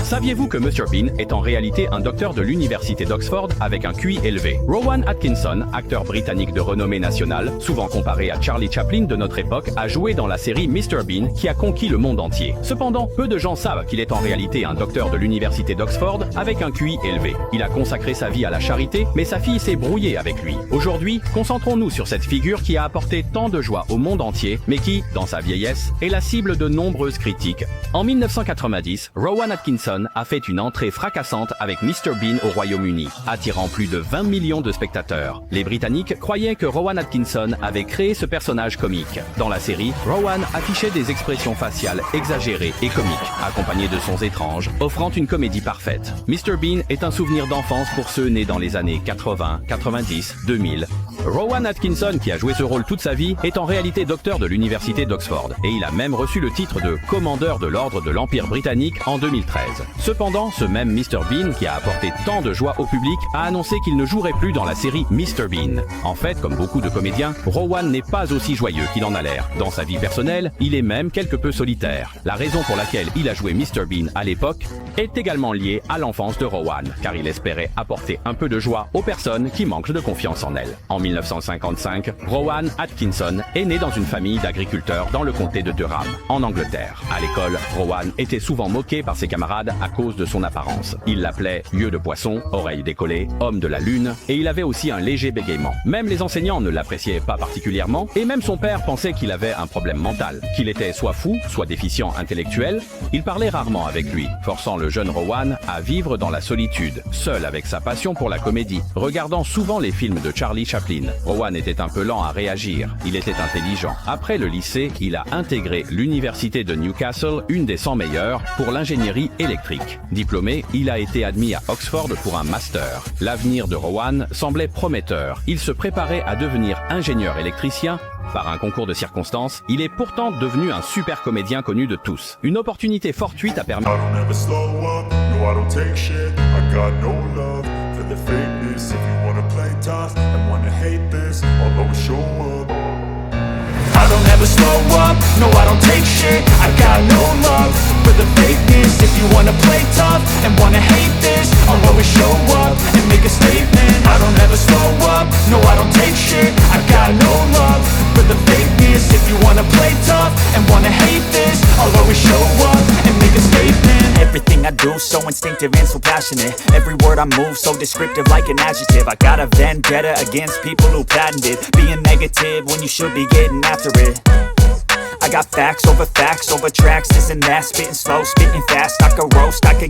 Saviez-vous que Mr. Bean est en réalité un docteur de l'université d'Oxford avec un QI élevé? Rowan Atkinson, acteur britannique de renommée nationale, souvent comparé à Charlie Chaplin de notre époque, a joué dans la série Mr. Bean qui a conquis le monde entier. Cependant, peu de gens savent qu'il est en réalité un docteur de l'université d'Oxford avec un QI élevé. Il a consacré sa vie à la charité, mais sa fille s'est brouillée avec lui. Aujourd'hui, concentrons-nous sur cette figure qui a apporté tant de joie au monde entier, mais qui, dans sa vieillesse, est la cible de nombreuses critiques. En 1990, Rowan Atkinson a fait une entrée fracassante avec Mr. Bean au Royaume-Uni, attirant plus de 20 millions de spectateurs. Les Britanniques croyaient que Rowan Atkinson avait créé ce personnage comique. Dans la série, Rowan affichait des expressions faciales exagérées et comiques, accompagnées de sons étranges, offrant une comédie parfaite. Mr. Bean est un souvenir d'enfance pour ceux nés dans les années 80, 90, 2000. Rowan Atkinson, qui a joué ce rôle toute sa vie, est en réalité docteur de l'université d'Oxford, et il a même reçu le titre de commandeur de l'ordre de l'Empire britannique en 2013. Cependant, ce même Mr. Bean, qui a apporté tant de joie au public, a annoncé qu'il ne jouerait plus dans la série Mr. Bean. En fait, comme beaucoup de comédiens, Rowan n'est pas aussi joyeux qu'il en a l'air. Dans sa vie personnelle, il est même quelque peu solitaire. La raison pour laquelle il a joué Mr. Bean à l'époque est également liée à l'enfance de Rowan, car il espérait apporter un peu de joie aux personnes qui manquent de confiance en elles. En 1955, Rowan Atkinson est né dans une famille d'agriculteurs dans le comté de Durham, en Angleterre. À l'école, Rowan était souvent moqué par ses camarades à cause de son apparence. Il l'appelait yeux de poisson, oreilles décollées, homme de la lune, et il avait aussi un léger bégaiement. Même les enseignants ne l'appréciaient pas particulièrement, et même son père pensait qu'il avait un problème mental, qu'il était soit fou, soit déficient intellectuel. Il parlait rarement avec lui, forçant le jeune Rowan à vivre dans la solitude, seul avec sa passion pour la comédie, regardant souvent les films de Charlie Chaplin. Rowan était un peu lent à réagir, il était intelligent. Après le lycée, il a intégré l'université de Newcastle, une des 100 meilleures, pour l'ingénierie électrique. Diplômé, il a été admis à Oxford pour un master. L'avenir de Rowan semblait prometteur. Il se préparait à devenir ingénieur électricien. Par un concours de circonstances, il est pourtant devenu un super comédien connu de tous. Une opportunité fortuite a permis... I don't ever slow up, no I don't take shit. I got no love for the fakeness. If you wanna play tough and wanna hate this, I'll always show up and make a statement. I don't ever slow up, no I don't take shit. I got no love for the fakeness. If you wanna play tough and wanna hate this, I'll always show up and make a statement. Everything I do so instinctive and so passionate. Every word I move so descriptive like an adjective. I got a vendetta against people who patented being negative when you should be getting after it. I got facts over tracks, this and that. Spitting slow, spitting fast, I could roast, I could